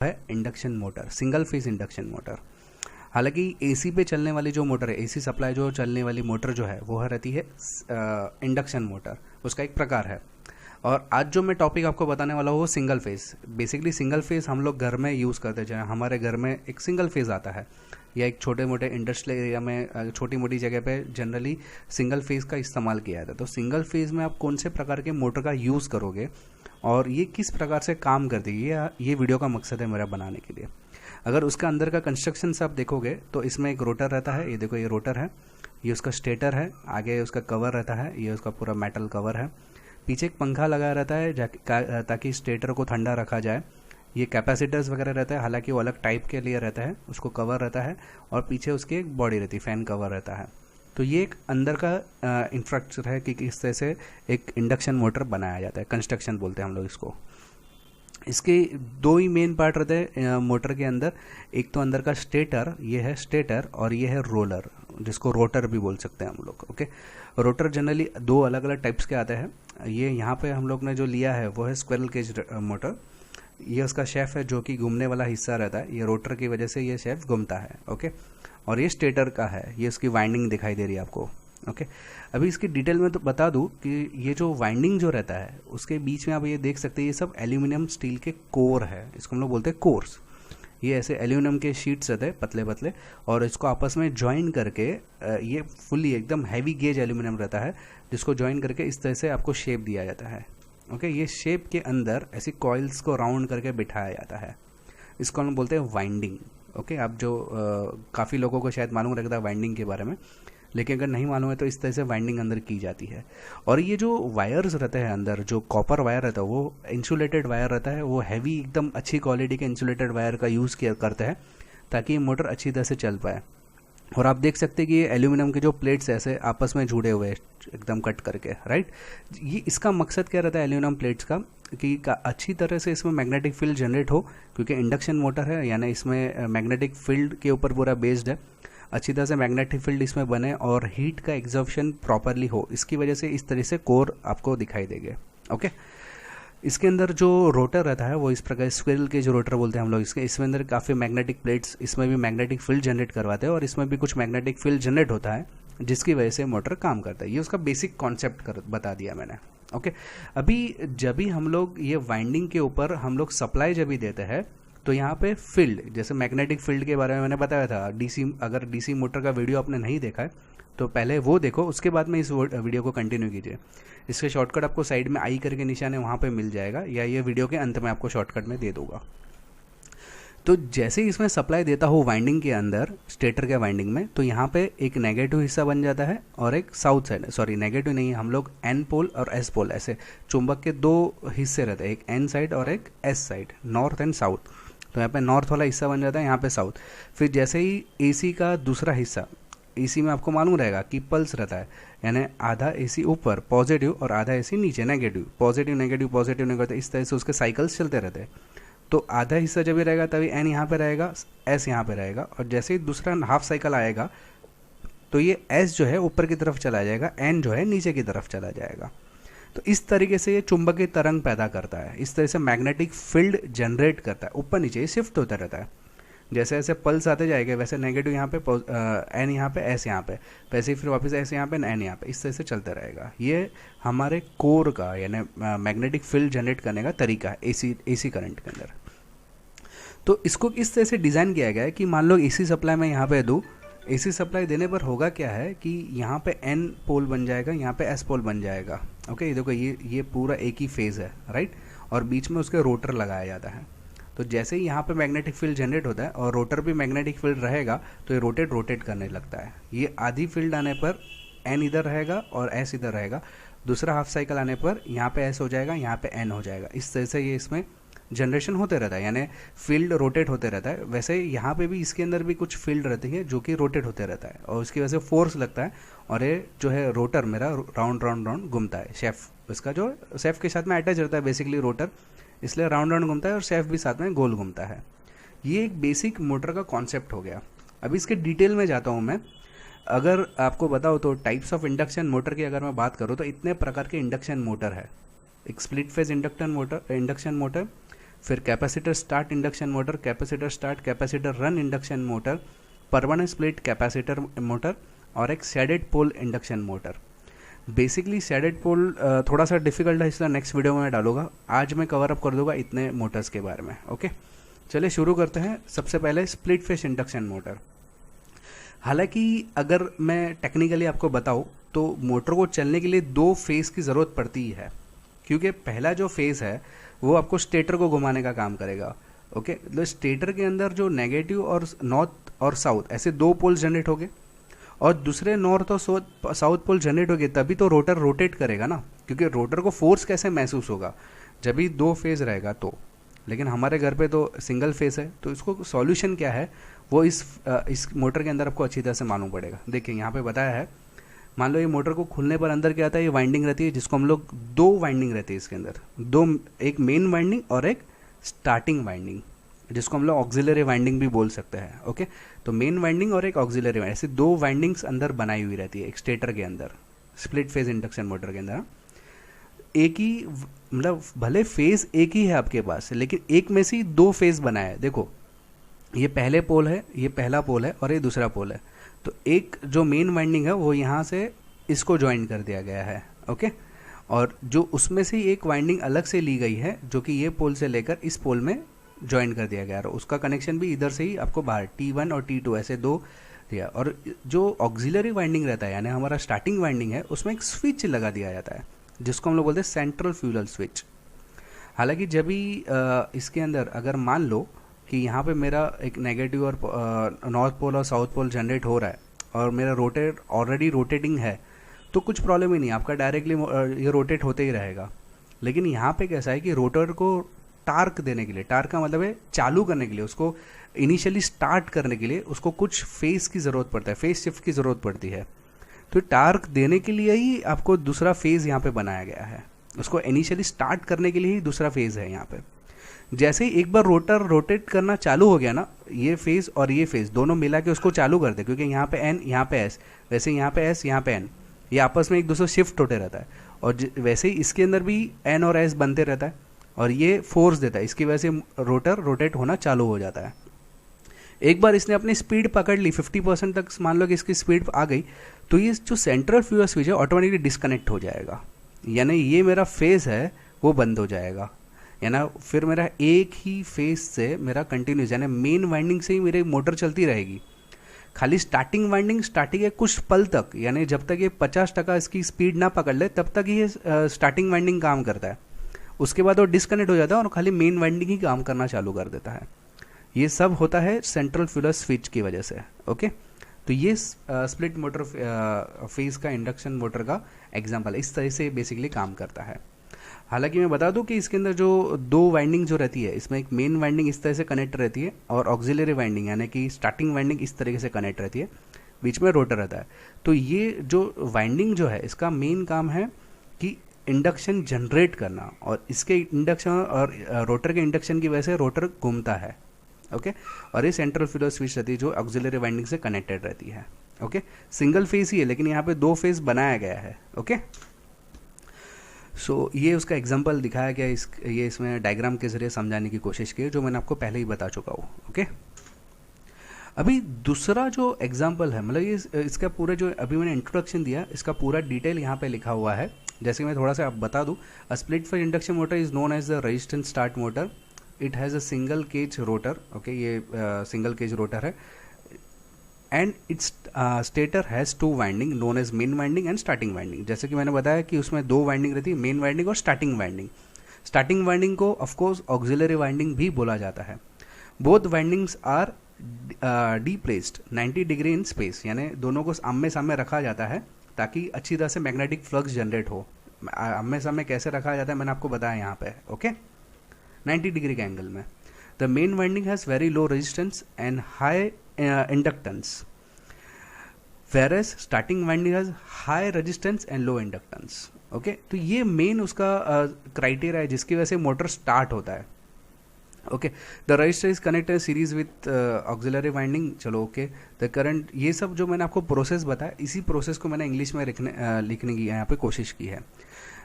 है induction motor, single phase induction motor. हालांकि AC पे चलने वाली जो मोटर है, एसी सप्लाई जो चलने वाली मोटर जो है वो रहती है इंडक्शन मोटर, उसका एक प्रकार है। और आज जो मैं टॉपिक आपको बताने वाला हूँ वो single phase. Basically single phase हम लोग घर में यूज़ करते हैं, चाहे हमारे घर में एक सिंगल फेज आता है या एक छोटे मोटे इंडस्ट्रियल एरिया में छोटी मोटी जगह पे जनरली सिंगल फेज का इस्तेमाल किया जाता है। तो सिंगल फेज में आप कौन से प्रकार के मोटर का यूज़ करोगे और ये किस प्रकार से काम करती है, ये वीडियो का मकसद है मेरा बनाने के लिए। अगर उसका अंदर का कंस्ट्रक्शन से आप देखोगे तो इसमें एक रोटर रहता है, ये देखो ये रोटर है, ये उसका स्टेटर है, आगे उसका कवर रहता है, ये उसका पूरा मेटल कवर है, पीछे एक पंखा लगाया रहता है ताकि स्टेटर को ठंडा रखा जाए। ये कैपेसिटर्स वगैरह रहता है, हालांकि वो अलग टाइप के लिए रहता है, उसको कवर रहता है और पीछे उसकी एक बॉडी रहती है, फैन कवर रहता है। तो ये एक अंदर का इंफ्रास्ट्रक्चर है कि किस तरह से एक इंडक्शन मोटर बनाया जाता है, कंस्ट्रक्शन बोलते हैं हम लोग इसको। इसके दो ही मेन पार्ट रहते हैं मोटर के अंदर। एक तो अंदर का स्टेटर, ये है स्टेटर, और ये है रोलर, जिसको रोटर भी बोल सकते हैं हम लोग। ओके, रोटर जनरली दो अलग अलग टाइप्स के आते हैं। ये यहाँ पे हम लोग ने जो लिया है वो है स्क्विरल केज मोटर। ये उसका शेफ है जो कि घूमने वाला हिस्सा रहता है, ये रोटर की वजह से ये शेफ घूमता है। ओके, और ये स्टेटर का है, ये उसकी वाइंडिंग दिखाई दे रही है आपको। ओके, अभी इसकी डिटेल में तो बता दूं कि ये जो वाइंडिंग जो रहता है उसके बीच में आप ये देख सकते हैं, ये सब एल्यूमिनियम स्टील के कोर है, इसको हम लोग बोलते हैं कोर्स। ये ऐसे एल्यूमिनियम के शीट्स रहते हैं पतले पतले, और इसको आपस में ज्वाइन करके ये फुल्ली एकदम हैवी गेज एल्यूमिनियम रहता है, जिसको ज्वाइन करके इस तरह से आपको शेप दिया जाता है। ओके, ये शेप के अंदर ऐसी कॉइल्स को राउंड करके बिठाया जाता है, इसको हम बोलते हैं वाइंडिंग। ओके, आप जो काफ़ी लोगों को शायद मालूम रखता है वाइंडिंग के बारे में, लेकिन अगर नहीं मालूम है तो इस तरह से वाइंडिंग अंदर की जाती है। और ये जो वायर्स रहते हैं अंदर, जो कॉपर वायर रहता है वो इंसुलेटेड वायर रहता है, वो हैवी एकदम अच्छी क्वालिटी के इंसुलेटेड वायर का यूज़ किया करते हैं ताकि ये मोटर अच्छी तरह से चल पाए। और आप देख सकते हैं कि ये एल्यूमिनियम के जो प्लेट्स ऐसे आपस में जुड़े हुए हैं एकदम कट करके, राइट। ये इसका मकसद क्या रहता है एल्यूमिनियम प्लेट्स का, कि अच्छी तरह से इसमें मैग्नेटिक फील्ड जनरेट हो, क्योंकि इंडक्शन मोटर है यानी इसमें मैग्नेटिक फील्ड के ऊपर पूरा बेस्ड है। अच्छी तरह से मैग्नेटिक फील्ड इसमें बने और हीट का एग्जॉर्प्शन प्रॉपरली हो, इसकी वजह से इस तरह से कोर आपको दिखाई देंगे। ओके, इसके अंदर जो रोटर रहता है वो इस प्रकार स्क्विरल के जो रोटर बोलते हैं हम लोग इसके, इसमें अंदर काफ़ी मैग्नेटिक प्लेट्स, इसमें भी मैग्नेटिक फील्ड जनरेट करवाते हैं और इसमें भी कुछ मैग्नेटिक फील्ड जनरेट होता है जिसकी वजह से मोटर काम करता है। ये उसका बेसिक कॉन्सेप्ट बता दिया मैंने। ओके, अभी जब भी हम लोग ये वाइंडिंग के ऊपर हम लोग सप्लाई जब भी देते हैं तो यहाँ पे फील्ड, जैसे मैग्नेटिक फील्ड के बारे में मैंने बताया था, डीसी, अगर डीसी मोटर का वीडियो आपने नहीं देखा है तो पहले वो देखो, उसके बाद में इस वीडियो को कंटिन्यू कीजिए। इसके शॉर्टकट आपको साइड में आई करके निशान है वहाँ पे मिल जाएगा, या ये वीडियो के अंत में आपको शॉर्टकट में दे दूंगा। तो जैसे ही इसमें सप्लाई देता हो वाइंडिंग के अंदर, स्टेटर के वाइंडिंग में, तो यहाँ पे एक नेगेटिव हिस्सा बन जाता है और एक साउथ साइड, सॉरी नेगेटिव नहीं, हम लोग एन पोल और एस पोल, ऐसे चुंबक के दो हिस्से रहते हैं, एक एन साइड और एक S side, north and south. तो यहाँ पे नॉर्थ वाला हिस्सा बन जाता है, यहाँ पे साउथ। फिर जैसे ही एसी का दूसरा हिस्सा, एसी में आपको मालूम रहेगा कि पल्स रहता है, यानी आधा एसी ऊपर पॉजिटिव और आधा एसी नीचे negative, positive negative positive negative, इस तरह से उसके साइकिल्स चलते रहते हैं। तो आधा हिस्सा जब भी रहेगा तभी एन यहाँ पे रहेगा, एस यहाँ पे रहेगा, और जैसे ही दूसरा हाफ साइकिल आएगा तो ये एस जो है ऊपर की तरफ चला जाएगा, एन जो है नीचे की तरफ चला जाएगा। तो इस तरीके से ये चुंबकीय तरंग पैदा करता है, इस तरह से मैग्नेटिक फील्ड जनरेट करता है, ऊपर नीचे शिफ्ट होता रहता है। जैसे जैसे पल्स आते जाएंगे वैसे नेगेटिव यहाँ पे, एन यहाँ पे, एस यहाँ पे, वैसे ही फिर वापस एस यहाँ पे, एन यहाँ पे, इस तरह से चलता रहेगा। ये हमारे कोर का यानी मैग्नेटिक फील्ड जनरेट करने का तरीका है एसी करंट के अंदर। तो इसको इस तरह से डिज़ाइन किया गया है कि मान लो एसी सप्लाई मैं यहाँ पे दूँ, एसी सप्लाई देने पर होगा क्या है कि यहाँ पे एन पोल बन जाएगा, यहाँ पे एस पोल बन जाएगा। ओके, ये देखो ये पूरा एक ही फेज़ है, राइट, और बीच में उसके रोटर लगाया जाता है। तो जैसे ही यहाँ पे मैग्नेटिक फील्ड जनरेट होता है और रोटर भी मैग्नेटिक फील्ड रहेगा तो ये रोटेट करने लगता है। ये आधी फील्ड आने पर एन इधर रहेगा और एस इधर रहेगा, दूसरा हाफ साइकिल आने पर यहाँ पे एस हो जाएगा, यहाँ पे एन हो जाएगा। इस तरह से ये इसमें जनरेशन होते रहता है, यानी फील्ड रोटेट होते रहता है। वैसे यहाँ पे भी इसके अंदर भी कुछ फील्ड रहती है जो कि रोटेट होते रहता है और उसकी वजह से फोर्स लगता है, और ये जो है रोटर मेरा राउंड राउंड राउंड घूमता है। शेफ इसका जो शेफ के साथ में अटैच रहता है बेसिकली रोटर, इसलिए राउंड राउंड घूमता है और शेफ भी साथ में गोल घूमता है। ये एक बेसिक मोटर का कॉन्सेप्ट हो गया। अभी इसके डिटेल में जाता हूँ मैं। अगर आपको बताओ तो टाइप्स ऑफ इंडक्शन मोटर की अगर मैं बात करूँ तो इतने प्रकार के इंडक्शन मोटर है। एक स्प्लिट फेज इंडक्शन मोटर, फिर capacitor start induction motor, capacitor start capacitor run induction motor, permanent split capacitor motor और एक shaded pole induction motor. Basically shaded pole थोड़ा सा डिफिकल्ट है, इसलिए नेक्स्ट वीडियो में मैं डालूंगा। आज मैं कवर अप कर दूंगा इतने मोटर्स के बारे में। ओके, चलिए शुरू करते हैं। सबसे पहले स्प्लिट फेस इंडक्शन मोटर। हालांकि अगर मैं टेक्निकली आपको बताऊं तो मोटर को चलने के लिए 2 फेस की ज़रूरत पड़ती है, क्योंकि पहला जो फेस है वो आपको स्टेटर को घुमाने का काम करेगा। ओके, तो स्टेटर के अंदर जो नेगेटिव और नॉर्थ और साउथ ऐसे 2 पोल जनरेट हो गए, और दूसरे नॉर्थ और साउथ पोल जनरेट हो गए, तभी तो रोटर रोटेट करेगा ना, क्योंकि रोटर को फोर्स कैसे महसूस होगा, जब भी 2 फेज रहेगा तो। लेकिन हमारे घर पे तो सिंगल फेस है, तो इसको सॉल्यूशन क्या है वो इस मोटर के अंदर आपको अच्छी तरह से मालूम पड़ेगा। देखिए यहाँ पे बताया है, मान लो ये मोटर को खुलने पर अंदर क्या आता है, ये वाइंडिंग रहती है, जिसको हम लोग 2 वाइंडिंग रहती है इसके अंदर, 2, एक मेन वाइंडिंग और एक स्टार्टिंग वाइंडिंग, जिसको हम लोग ऑक्सिलरी वाइंडिंग भी बोल सकते हैं। ओके, तो मेन वाइंडिंग और एक ऑक्सिलरी वाइंडिंग, ऐसे 2 वाइंडिंग्स अंदर बनाई हुई रहती है एक स्टेटर के अंदर, स्प्लिट फेज इंडक्शन मोटर के अंदर। एक ही मतलब भले फेज एक ही है आपके पास, लेकिन एक में से ही 2 फेज बनाया है। देखो ये पहले पोल है, ये पहला पोल है और ये दूसरा पोल है, तो एक जो मेन वाइंडिंग है वो यहाँ से इसको ज्वाइन कर दिया गया है। ओके, और जो उसमें से एक वाइंडिंग अलग से ली गई है, जो कि ये पोल से लेकर इस पोल में ज्वाइन कर दिया गया है, उसका कनेक्शन भी इधर से ही आपको बाहर T1 और T2 ऐसे 2 दिया। और जो ऑक्सिलरी वाइंडिंग रहता है, यानी हमारा स्टार्टिंग वाइंडिंग है, उसमें एक स्विच लगा दिया जाता है, जिसको हम लोग बोलते हैं सेंट्रल फ्यूल स्विच। हालांकि जब भी इसके अंदर अगर मान लो कि यहाँ पे मेरा एक नेगेटिव और नॉर्थ पोल और साउथ पोल जनरेट हो रहा है और मेरा रोटेट ऑलरेडी रोटेटिंग है, तो कुछ प्रॉब्लम ही नहीं, आपका डायरेक्टली ये रोटेट होते ही रहेगा। लेकिन यहाँ पे कैसा है कि रोटर को टार्क देने के लिए, टार्क का मतलब है चालू करने के लिए, उसको इनिशियली स्टार्ट करने के लिए उसको कुछ फेस की ज़रूरत पड़ता है, फेस शिफ्ट की ज़रूरत पड़ती है। तो टार्क देने के लिए ही आपको दूसरा फेज़ यहाँ पे बनाया गया है, उसको इनिशियली स्टार्ट करने के लिए ही दूसरा फेज़ है यहाँ पे। जैसे ही एक बार रोटर रोटेट करना चालू हो गया ना, ये फेज़ और ये फेज़ दोनों मिला के उसको चालू कर दे, क्योंकि यहाँ पे एन, यहाँ पे एस, वैसे यहाँ पे एस, यहाँ पे एन, ये आपस में एक दूसरे शिफ्ट होते रहता है। और वैसे ही इसके अंदर भी एन और एस बनते रहता है, और ये फोर्स देता है, इसकी वजह से रोटर रोटेट होना चालू हो जाता है। एक बार इसने अपनी स्पीड पकड़ ली, 50% तक मान लो कि इसकी स्पीड आ गई, तो ये जो सेंट्रल फ्यूल स्विच है ऑटोमेटिकली डिस्कनेक्ट हो जाएगा, यानी ये मेरा फेज है वो बंद हो जाएगा। यानी फिर मेरा एक ही फेज से मेरा कंटिन्यूस, यानी मेन वाइंडिंग से ही मेरी मोटर चलती रहेगी। खाली स्टार्टिंग वाइंडिंग स्टार्टिंग है कुछ पल तक, यानी जब तक ये 50% इसकी स्पीड ना पकड़ ले तब तक ये स्टार्टिंग वाइंडिंग काम करता है। उसके बाद वो डिस्कनेक्ट हो जाता है और खाली मेन वाइंडिंग ही काम करना चालू कर देता है। ये सब होता है सेंट्रल फ्यूल स्विच की वजह से। ओके, तो ये स्प्लिट मोटर फेज का इंडक्शन मोटर का एग्जांपल इस तरह से बेसिकली काम करता है। हालांकि मैं बता दूं कि इसके अंदर जो 2 वाइंडिंग जो रहती है, इसमें एक मेन वाइंडिंग इस तरह से कनेक्ट रहती है और ऑक्सिलरी वाइंडिंग यानी कि स्टार्टिंग वाइंडिंग इस तरीके से कनेक्ट रहती है, बीच में रोटर रहता है। तो ये जो वाइंडिंग जो है इसका मेन काम है कि इंडक्शन जनरेट करना, और इसके इंडक्शन और रोटर के इंडक्शन की वजह से रोटर घूमता है। ओके, और ये सेंट्रल फ्यूल स्विच रहती है जो ऑक्सिलरी वाइंडिंग से कनेक्टेड रहती है। ओके, सिंगल फेज ही है, लेकिन यहाँ पे 2 फेज बनाया गया है। ओके, सो ये उसका एग्जांपल दिखाया गया, ये इसमें डायग्राम के जरिए समझाने की कोशिश की है, जो मैंने आपको पहले ही बता चुका हूँ। ओके, अभी दूसरा जो एग्जांपल है, मतलब ये इसका पूरा जो अभी मैंने इंट्रोडक्शन दिया, इसका पूरा डिटेल यहाँ पे लिखा हुआ है। जैसे मैं थोड़ा सा आप बता दूँ, a split phase induction motor is known as the resistance start motor. It has a single cage rotor. Okay, ये सिंगल केज रोटर है, and its stator has 2 winding known as main winding and starting winding. जैसे कि मैंने बताया कि उसमें 2 winding रहती है, मेन वाइंडिंग और स्टार्टिंग वाइंडिंग। स्टार्टिंग वाइंडिंग को ऑफकोर्स ऑक्सिलरी वाइंडिंग भी बोला जाता है। Both windings R D placed 90 degree in space, यानी दोनों को आमने सामने रखा जाता है ताकि अच्छी तरह से मैग्नेटिक फ्लक्स जनरेट हो। आमने सामने कैसे रखा जाता है मैंने आपको बताया यहाँ पे। ओके, 90 डिग्री के एंगल में। The main winding has very low resistance and high inductance, whereas starting winding has high resistance and low inductance. Okay, तो ये मेन उसका क्राइटेरिया है जिसकी वजह से मोटर स्टार्ट होता है। Okay, the register is connected series with auxiliary winding. चलो ओके, द करंट, ये सब जो मैंने आपको प्रोसेस बताया, इसी प्रोसेस को मैंने इंग्लिश में लिखने की यहाँ पे कोशिश की है।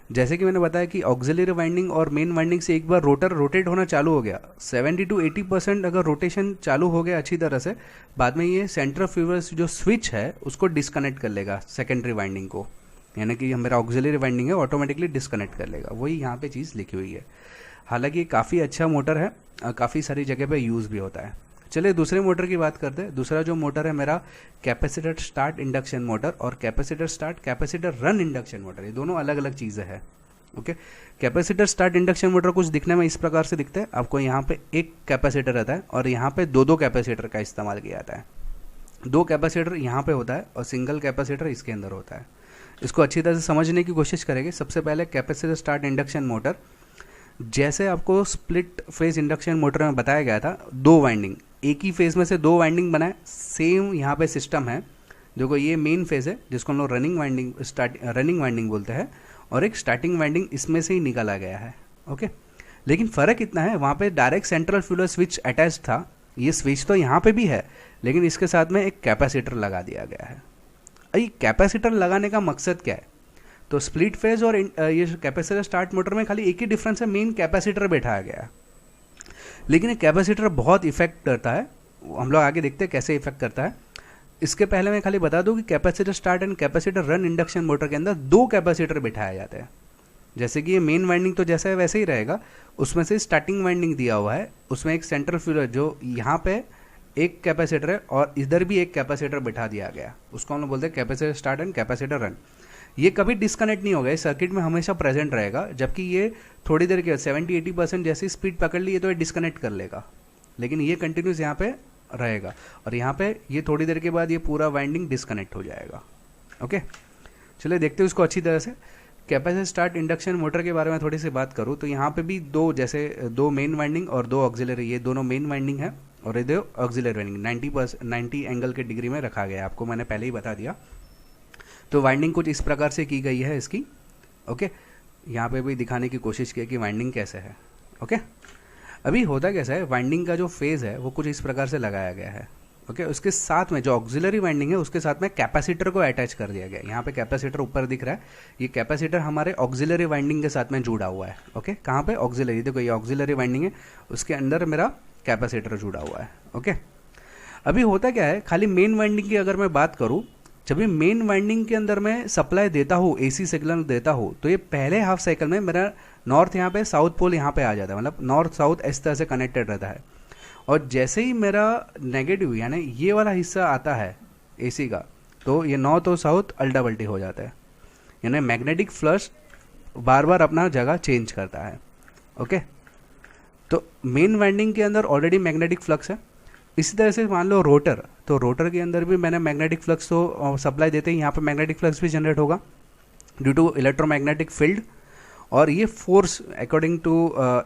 जैसे कि मैंने बताया कि ऑक्सिलरी वाइंडिंग और मेन वाइंडिंग से एक बार रोटर रोटेट होना चालू हो गया, 70 to 80% अगर रोटेशन चालू हो गया अच्छी तरह से, बाद में ये सेंट्रीफ्यूगल जो स्विच है उसको डिस्कनेक्ट कर लेगा सेकेंडरी वाइंडिंग को, यानी कि मेरा ऑक्सिलरी वाइंडिंग है ऑटोमेटिकली डिस्कनेक्ट कर लेगा। वही यहाँ पे चीज़ लिखी हुई है। हालांकि ये काफ़ी अच्छा मोटर है, काफ़ी सारी जगह पे यूज़ भी होता है। चलिए दूसरे मोटर की बात करते हैं। दूसरा जो मोटर है मेरा कैपेसिटर स्टार्ट इंडक्शन मोटर और capacitor start capacitor run induction motor, ये दोनों अलग अलग चीज़ें हैं। Okay, capacitor start induction motor कुछ दिखने में इस प्रकार से दिखता है। आपको यहाँ पे एक कैपेसिटर रहता है और यहाँ पे दो कैपेसिटर का इस्तेमाल किया जाता है। 2 कैपेसिटर यहाँ पे होता है और सिंगल कैपेसिटर इसके अंदर होता है। इसको अच्छी तरह से समझने की कोशिश करेंगे। सबसे पहले कैपेसिटर स्टार्ट इंडक्शन मोटर, जैसे आपको स्प्लिट फेज इंडक्शन मोटर में बताया गया था, 2 वाइंडिंग, एक ही फेज में से 2 वाइंडिंग बनाए, सेम यहाँ पे सिस्टम है। देखो ये मेन फेज है जिसको हम लोग रनिंग वाइंडिंग बोलते हैं, और एक स्टार्टिंग वाइंडिंग इसमें से ही निकाला गया है। ओके, लेकिन फ़र्क इतना है, वहाँ पे direct central fuel switch attach था, ये स्विच तो यहाँ पे भी है, लेकिन इसके साथ में एक कैपेसिटर लगा दिया गया है। ये कैपेसिटर लगाने का मकसद क्या है? तो स्प्लिट फेज और ये कैपेसिटर स्टार्ट मोटर में खाली एक ही डिफरेंस है, मेन कैपेसिटर बैठाया गया है। लेकिन ये कैपेसिटर बहुत इफेक्ट करता है, हम लोग आगे देखते हैं कैसे इफेक्ट करता है। इसके पहले मैं खाली बता दूं कि capacitor start and capacitor run induction motor के अंदर 2 कैपेसिटर बिठाए जाते हैं। जैसे कि ये मेन वाइंडिंग तो जैसा है वैसे ही रहेगा, उसमें से स्टार्टिंग वाइंडिंग दिया हुआ है, उसमें एक सेंट्रल फ्यूल जो यहाँ पे एक कैपेसिटर है और इधर भी एक कैपेसिटर बिठा दिया गया, उसको हम लोग बोलते हैं capacitor start and capacitor run. ये कभी डिस्कनेक्ट नहीं होगा, इस सर्किट में हमेशा प्रेजेंट रहेगा। जबकि ये थोड़ी देर के 70-80% जैसी स्पीड पकड़ ली तो ये डिस्कनेक्ट कर लेगा, लेकिन ये कंटिन्यूस यहाँ पे रहेगा और यहाँ पे ये थोड़ी देर के बाद ये पूरा वाइंडिंग डिस्कनेक्ट हो जाएगा। ओके, चलिए देखते हैं उसको अच्छी तरह से। कैपेसिटर स्टार्ट इंडक्शन मोटर के बारे में थोड़ी सी बात करूँ तो यहाँ पे भी 2 जैसे 2 मेन वाइंडिंग और 2 ऑक्सिलरी, ये दोनों मेन वाइंडिंग है और ये 2 ऑक्सिलरी वाइंडिंग 90 एंगल के डिग्री में रखा गया है, आपको मैंने पहले ही बता दिया। तो वाइंडिंग कुछ इस प्रकार से की गई है इसकी। ओके, यहाँ पे भी दिखाने की कोशिश की कि वाइंडिंग कैसे है। ओके, अभी होता कैसा है, वाइंडिंग का जो फेज है वो कुछ इस प्रकार से लगाया गया है। ओके, उसके साथ में जो ऑक्सिलरी वाइंडिंग है उसके साथ में कैपेसिटर को अटैच कर दिया गया है। यहाँ पे कैपेसिटर ऊपर दिख रहा है, ये कैपेसिटर हमारे ऑक्सिलरी वाइंडिंग के साथ में जुड़ा हुआ है। ओके, कहाँ पे ऑक्सिलरी, देखो ये ऑक्सिलरी वाइंडिंग है, उसके अंदर मेरा कैपेसिटर जुड़ा हुआ है। ओके, अभी होता क्या है, खाली मेन वाइंडिंग की अगर मैं बात करूँ, जब भी मेन वाइंडिंग के अंदर मैं सप्लाई देता हूँ, एसी सिग्नल देता हूँ, तो ये पहले हाफ साइकिल में मेरा नॉर्थ यहाँ पे, साउथ पोल यहाँ पे आ जाता है, मतलब नॉर्थ साउथ इस तरह से कनेक्टेड रहता है। और जैसे ही मेरा नेगेटिव यानी ये वाला हिस्सा आता है एसी का, तो ये नॉर्थ और साउथ अल्टा पल्टी हो जाता है, यानी मैग्नेटिक फ्लक्स बार बार अपना जगह चेंज करता है। ओके, तो मेन वाइंडिंग के अंदर ऑलरेडी मैग्नेटिक फ्लक्स है। इसी तरह से मान लो रोटर, तो रोटर के अंदर भी मैंने मैग्नेटिक फ्लक्स तो सप्लाई देते ही यहाँ पे मैग्नेटिक फ्लक्स भी जनरेट होगा ड्यू टू इलेक्ट्रोमैग्नेटिक फील्ड। और ये फोर्स अकॉर्डिंग टू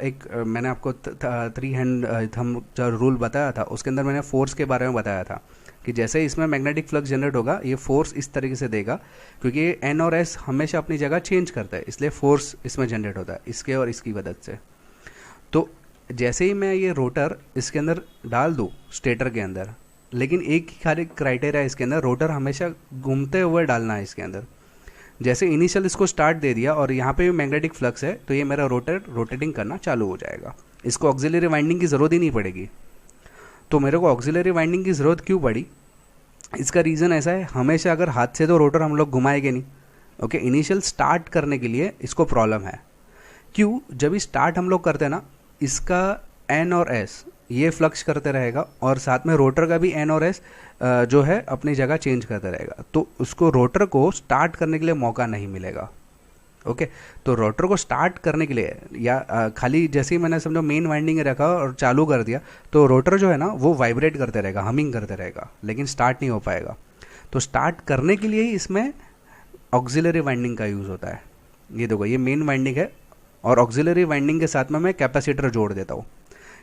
एक मैंने आपको 3 हैंड थंब जो रूल बताया था उसके अंदर मैंने फोर्स के बारे में बताया था कि जैसे इसमें मैग्नेटिक फ्लक्स जनरेट होगा ये फोर्स इस तरीके से देगा, क्योंकि ये एन और एस हमेशा अपनी जगह चेंज करता है, इसलिए फोर्स इसमें जनरेट होता है इसके और इसकी मदद से। तो जैसे ही मैं ये रोटर इसके अंदर डाल दूँ स्टेटर के अंदर, लेकिन एक ही खाली क्राइटेरिया है इसके अंदर, रोटर हमेशा घूमते हुए डालना है इसके अंदर। जैसे इनिशियल इसको स्टार्ट दे दिया और यहाँ पे भी मैग्नेटिक फ्लक्स है, तो ये मेरा रोटर रोटेटिंग करना चालू हो जाएगा, इसको ऑक्सिलरी वाइंडिंग की ज़रूरत ही नहीं पड़ेगी। तो मेरे को ऑक्सिलरी वाइंडिंग की ज़रूरत क्यों पड़ी, इसका रीज़न ऐसा है, हमेशा अगर हाथ से तो रोटर हम लोग घुमाएंगे नहीं। ओके, इनिशियल स्टार्ट करने के लिए इसको प्रॉब्लम है। क्यों, जब भी स्टार्ट हम लोग करते हैं ना, इसका एन और एस ये फ्लक्स करते रहेगा और साथ में रोटर का भी एन और एस जो है अपनी जगह चेंज करता रहेगा, तो उसको रोटर को स्टार्ट करने के लिए मौका नहीं मिलेगा। ओके, तो रोटर को स्टार्ट करने के लिए या खाली जैसे ही मैंने समझो मेन वाइंडिंग रखा और चालू कर दिया, तो रोटर जो है ना वो वाइब्रेट करते रहेगा, हमिंग करते रहेगा, लेकिन स्टार्ट नहीं हो पाएगा। तो स्टार्ट करने के लिए ही इसमें ऑक्सिलरी वाइंडिंग का यूज़ होता है। ये देखो ये मेन वाइंडिंग है और ऑक्सिलरी वाइंडिंग के साथ में मैं कैपेसिटर जोड़ देता हूँ।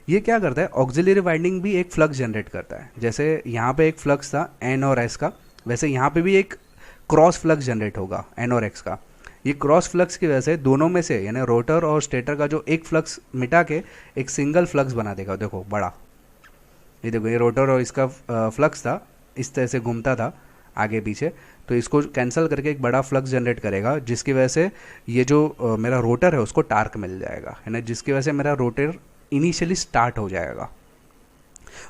ये क्या करता है, ऑक्सिलरी वाइंडिंग भी एक फ्लक्स जनरेट करता है। जैसे यहाँ पे एक फ्लक्स था एन और एस का, वैसे यहाँ पे भी एक क्रॉस फ्लक्स जनरेट होगा एन और एक्स का। ये क्रॉस फ्लक्स की वजह से दोनों में से यानी रोटर और स्टेटर का जो एक फ्लक्स मिटा के एक सिंगल फ्लक्स बना देगा। देखो बड़ा, ये देखो ये रोटर और इसका फ्लक्स था, इस तरह से घूमता था, आगे पीछे, तो इसको कैंसिल करके एक बड़ा फ्लक्स जनरेट करेगा, जिसकी वजह से ये जो मेरा रोटर है उसको टार्क मिल जाएगा, है ना, जिसकी वजह से मेरा रोटर इनिशियली स्टार्ट हो जाएगा।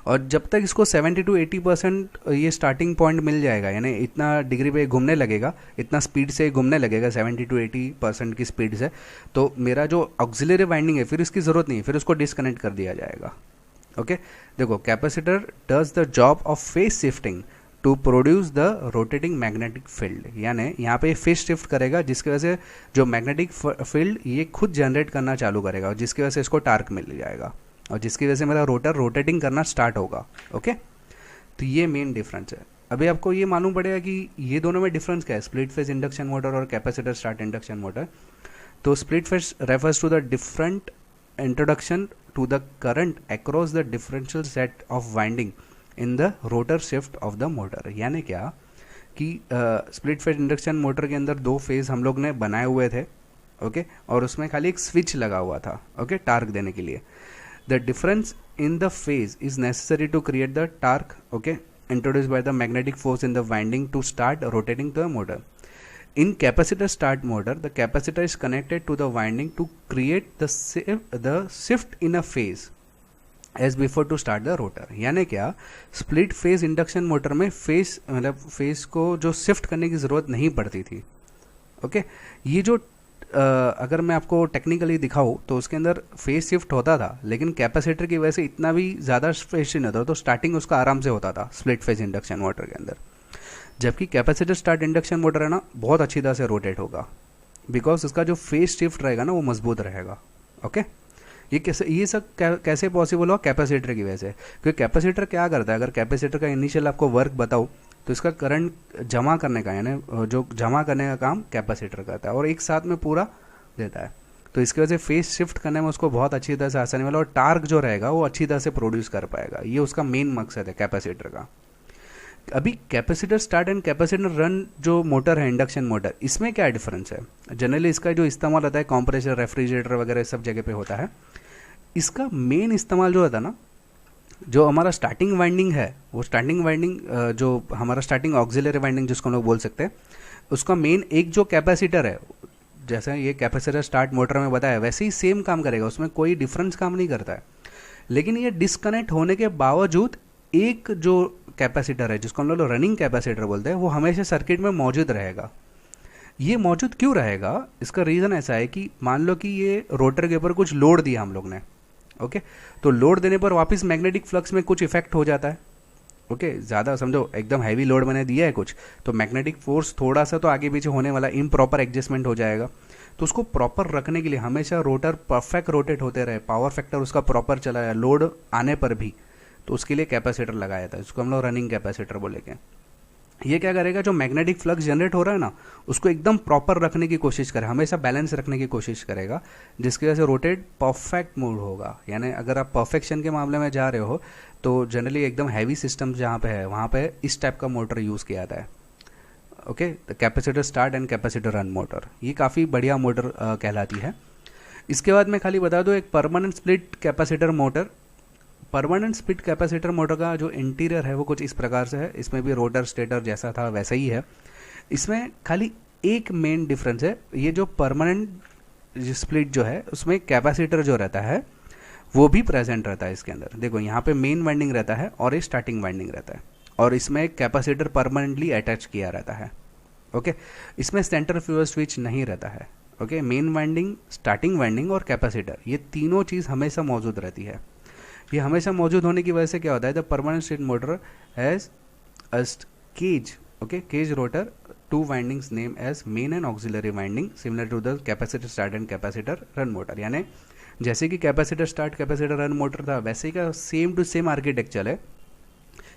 और जब तक इसको 70 to 80% ये स्टार्टिंग पॉइंट मिल जाएगा, यानी इतना डिग्री पे घूमने लगेगा, इतना स्पीड से घूमने लगेगा 70 to 80% की स्पीड से, तो मेरा जो ऑक्सिलरी वाइंडिंग है फिर इसकी ज़रूरत नहीं है, फिर उसको डिस्कनेक्ट कर दिया जाएगा। ओके, देखो capacitor does the job of phase shifting to produce the rotating magnetic field, यानी यहाँ पे फेज शिफ्ट करेगा, जिसकी वजह से जो मैग्नेटिक फील्ड ये खुद जनरेट करना चालू करेगा, और जिसकी वजह से इसको टार्क मिल जाएगा, और जिसकी वजह से मेरा रोटर रोटेटिंग करना स्टार्ट होगा। ओके, तो ये मेन डिफरेंस है। अभी आपको ये मालूम पड़ेगा कि ये दोनों में डिफरेंस क्या है, स्प्लिट फेज इंडक्शन मोटर और कैपेसिटर स्टार्ट इंडक्शन मोटर। तो split phase refers to the different introduction to the current across the differential set of winding in the rotor shift of the motor. यानी क्या कि split phase induction motor के अंदर 2 phase हम लोग ने बनाए हुए थे, ओके, और उसमें खाली एक स्विच लगा हुआ था, ओके, टार्क देने के लिए। The difference in the phase is necessary to create the torque, okay, introduced by the magnetic force in the winding to start rotating the motor. In capacitor start motor, the capacitor is connected to the winding to create the shift in a phase as before to start the rotor. यानी क्या, split phase induction motor में phase मतलब phase को जो shift करने की ज़रूरत नहीं पड़ती थी। ओके, ये जो अगर मैं आपको टेक्निकली दिखाऊँ तो उसके अंदर फेज शिफ्ट होता था, लेकिन कैपेसिटर की वजह से इतना भी ज़्यादा फेज शिफ्ट नहीं होता, तो स्टार्टिंग उसका आराम से होता था स्प्लिट फेज इंडक्शन मोटर के अंदर। जबकि कैपेसिटर स्टार्ट इंडक्शन मोटर है ना, बहुत अच्छी तरह से रोटेट होगा, बिकॉज उसका जो फेज शिफ्ट रहेगा ना वो मजबूत रहेगा। ओके, ये सब कैसे पॉसिबल हुआ, कैपेसिटर की वजह से। क्योंकि कैपेसिटर क्या करता है, अगर कैपेसिटर का इनिशियल आपको वर्क बताऊँ तो इसका करंट जमा करने का, यानी जो जमा करने का काम कैपेसिटर करता है, और एक साथ में पूरा देता है। तो इसकी वजह से फेज शिफ्ट करने में उसको बहुत अच्छी तरह से आसानी वाला, और टार्क जो रहेगा वो अच्छी तरह से प्रोड्यूस कर पाएगा। ये उसका मेन मकसद है कैपेसिटर का। अभी capacitor start and capacitor run जो मोटर है इंडक्शन मोटर, इसमें क्या डिफरेंस है। जनरली इसका जो इस्तेमाल होता है कंप्रेसर, रेफ्रिजरेटर वगैरह सब जगह पे होता है। इसका मेन इस्तेमाल जो होता है ना, जो हमारा स्टार्टिंग वाइंडिंग है, वो स्टार्टिंग वाइंडिंग जो हमारा स्टार्टिंग ऑक्सिलरी वाइंडिंग जिसको हम लोग बोल सकते हैं, उसका मेन एक जो कैपेसिटर है, जैसे ये कैपेसिटर स्टार्ट मोटर में बताया वैसे ही सेम काम करेगा, उसमें कोई डिफरेंस काम नहीं करता है। लेकिन ये डिस्कनेक्ट होने के बावजूद एक जो कैपेसिटर है जिसको हम लोग रनिंग कैपेसिटर बोलते हैं, वो हमेशा सर्किट में मौजूद रहेगा। ये मौजूद क्यों रहेगा, इसका रीज़न ऐसा है कि मान लो कि ये रोटर के ऊपर कुछ लोड दिया हम लोग ने, ओके, तो लोड देने पर वापस मैग्नेटिक फ्लक्स में कुछ इफेक्ट हो जाता है। ओके, ज़्यादा समझो एकदम हैवी लोड मैंने दिया है कुछ, तो मैग्नेटिक फोर्स थोड़ा सा तो आगे पीछे होने वाला, इम्प्रॉपर एडजस्टमेंट हो जाएगा। तो उसको प्रॉपर रखने के लिए हमेशा रोटर परफेक्ट रोटेट होते रहे, पावर फैक्टर उसका प्रॉपर चला है लोड आने पर भी, तो उसके लिए कैपेसिटर लगाया था, इसको हम लोग रनिंग कैपेसिटर बोलेंगे। ये क्या करेगा, जो मैग्नेटिक फ्लक्स जनरेट हो रहा है ना, उसको एकदम प्रॉपर रखने की कोशिश करे, हमेशा बैलेंस रखने की कोशिश करेगा, जिसकी वजह से रोटेट परफेक्ट मूव होगा। यानी अगर आप परफेक्शन के मामले में जा रहे हो तो जनरली एकदम हैवी सिस्टम जहाँ पे है वहाँ पे इस टाइप का मोटर यूज़ किया जाता है। Okay, the capacitor start and capacitor run motor, ये काफ़ी बढ़िया मोटर कहलाती है। इसके बाद मैं खाली बता दूँ, एक permanent split capacitor motor. Permanent split capacitor motor का जो इंटीरियर है वो कुछ इस प्रकार से है, इसमें भी रोटर स्टेटर जैसा था वैसा ही है। इसमें खाली एक मेन डिफरेंस है, ये जो परमानेंट स्प्लिट जो है उसमें कैपेसिटर जो रहता है वो भी प्रेजेंट रहता है इसके अंदर। देखो यहाँ पे मेन वाइंडिंग रहता है और ये स्टार्टिंग वाइंडिंग रहता है, और इसमें कैपेसिटर परमानेंटली अटैच किया रहता है। ओके, इसमें सेंटर फ्यूज स्विच नहीं रहता है। Okay, main winding, starting winding और कैपेसिटर, ये तीनों चीज़ हमेशा मौजूद रहती है। ये हमेशा मौजूद होने की वजह से क्या होता है, the permanent split motor has a cage, okay, cage rotor, 2 windings name as main and auxiliary winding similar to the capacitor start and capacitor run motor. यानी जैसे कि capacitor start capacitor run motor था वैसे ही का same to same architecture है।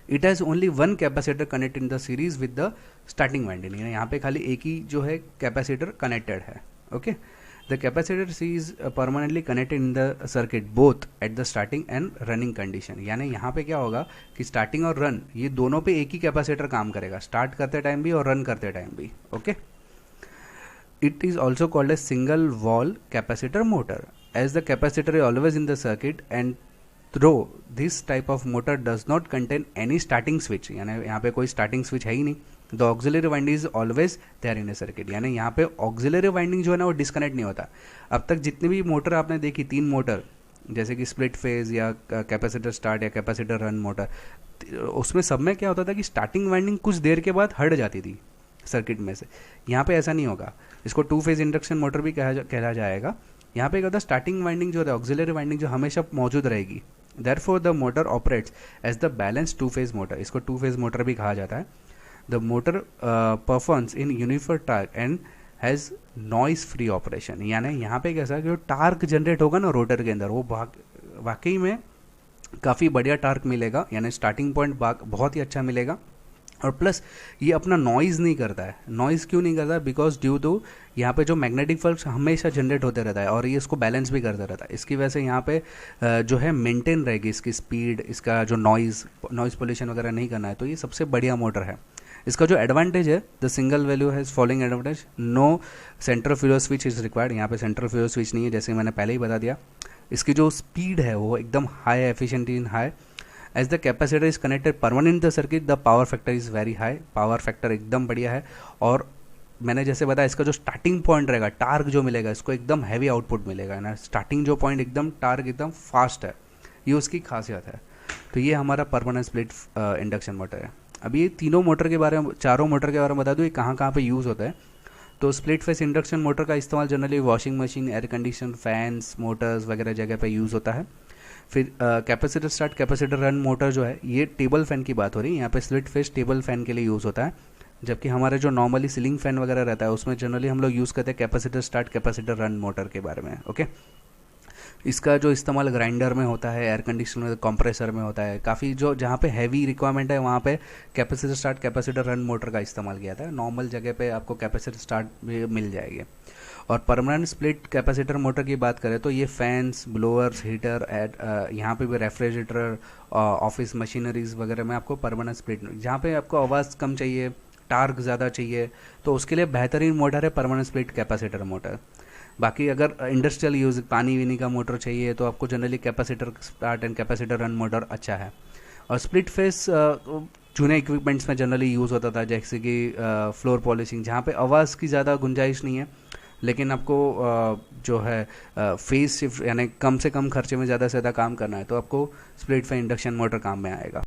It has only one capacitor connect in the series with the starting winding, यानी यहाँ पे खाली एक ही जो है कैपेसिटर कनेक्टेड है। Okay, the capacitor C is permanently connected in the circuit both at the starting and running condition. यानी यहाँ पे क्या होगा कि स्टार्टिंग और रन ये दोनों पे एक ही कैपेसिटर काम करेगा, स्टार्ट करते टाइम भी और रन करते टाइम भी। Okay, it is also called a single value capacitor motor as the capacitor is always in the circuit and through this type of motor does not contain any starting switch. यानी यहाँ पे कोई starting switch है ही नहीं, the auxiliary winding is always there in a circuit, यानी यहाँ पे ऑक्सिलरी वाइंडिंग जो है ना वो डिस्कनेक्ट नहीं होता। अब तक जितनी भी मोटर आपने देखी, 3 मोटर, जैसे कि स्प्लिट फेज या कैपेसिटर स्टार्ट या कैपेसिटर रन मोटर, उसमें सब में क्या होता था कि स्टार्टिंग वाइंडिंग कुछ देर के बाद हट जाती थी सर्किट में से। यहाँ पे ऐसा नहीं होगा, इसको 2 फेज इंडक्शन मोटर भी कहा जाएगा। यहाँ पे क्या होता है, स्टार्टिंग वाइंडिंग जो है ऑक्सिलरी वाइंडिंग जो हमेशा मौजूद रहेगी, therefore the motor operates as the balance 2 phase motor, इसको 2 फेज मोटर भी कहा जाता है। The motor performs in uniform torque and has noise free operation, यानी यहाँ पे कैसा कि जो टार्क जनरेट होगा ना रोटर के अंदर, वो वाकई में काफ़ी बढ़िया टार्क मिलेगा, यानी स्टार्टिंग पॉइंट बहुत ही अच्छा मिलेगा। और प्लस ये अपना नॉइज़ नहीं करता है। नॉइज़ क्यों नहीं करता है? बिकॉज ड्यू टू यहाँ पे जो मैग्नेटिक फ्लक्स हमेशा जनरेट होते रहता है और ये इसको बैलेंस भी करता रहता है। इसकी वजह से यहाँ पे जो है मेंटेन रहेगी इसकी स्पीड, इसका जो नॉइज़ पोल्यूशन वगैरह नहीं करना है, तो ये सबसे बढ़िया मोटर है। इसका जो एडवांटेज है, the single value has following advantage, no centrifugal switch is required, यहाँ पे सेंट्रीफ्यूगल स्विच नहीं है, जैसे मैंने पहले ही बता दिया। इसकी जो स्पीड है वो एकदम high, efficient in high. As the capacitor is connected permanent the circuit, the power factor is very high, power factor एकदम बढ़िया है। और मैंने जैसे बताया, इसका जो स्टार्टिंग पॉइंट रहेगा, टार्क जो मिलेगा इसको एकदम हैवी आउटपुट मिलेगा ना, स्टार्टिंग जो पॉइंट एकदम टार्क एकदम फास्ट है, ये उसकी खासियत है। तो ये हमारा परमानेंट स्प्लिट इंडक्शन मोटर है। अभी ये तीनों मोटर के बारे में, चारों मोटर के बारे में बता दूँ ये कहाँ कहाँ पे यूज़ होता है। तो स्प्लिट फेस इंडक्शन मोटर का इस्तेमाल generally washing machine, air condition, fans, Motors वगैरह जगह पे यूज़ होता है। फिर capacitor start capacitor run motor जो है, ये टेबल फैन की बात हो रही है, यहाँ पे स्प्लिट फेस टेबल फैन के लिए यूज़ होता है। जबकि हमारे जो नॉर्मली सीलिंग फैन वगैरह रहता है उसमें जनरली हम लोग यूज़ करते हैं capacitor start capacitor run motor के बारे में। ओके, इसका जो इस्तेमाल ग्राइंडर में होता है, एयर कंडीशनर में, कंप्रेसर में होता है, काफ़ी जो जहाँ पे हैवी रिक्वायरमेंट है वहाँ पे capacitor start capacitor run motor का इस्तेमाल किया था। नॉर्मल जगह पे आपको कैपेसिटर स्टार्ट भी मिल जाएगी। और परमानेंट स्प्लिट कैपेसिटर मोटर की बात करें तो ये फैंस, ब्लोअर्स, हीटर, यहाँ पे भी रेफ्रिजरेटर, ऑफिस मशीनरीज वगैरह में आपको परमानेंट स्प्लिट, जहाँ पे आपको आवाज़ कम चाहिए, टार्क ज़्यादा चाहिए, तो उसके लिए बेहतरीन मोटर है परमानेंट स्प्लिट कैपेसिटर मोटर। बाकी अगर इंडस्ट्रियल यूज़, पानी वीनी का मोटर चाहिए तो आपको generally capacitor start and capacitor run motor अच्छा है। और स्प्लिट फेस चूने इक्विपमेंट्स में जनरली यूज़ होता था, जैसे कि फ्लोर पॉलिशिंग, जहाँ पे आवाज़ की ज़्यादा गुंजाइश नहीं है, लेकिन आपको जो है फेस शिफ्ट यानी कम से कम खर्चे में ज़्यादा से ज़्यादा काम करना है, तो आपको स्प्लिट फेस इंडक्शन मोटर काम में आएगा।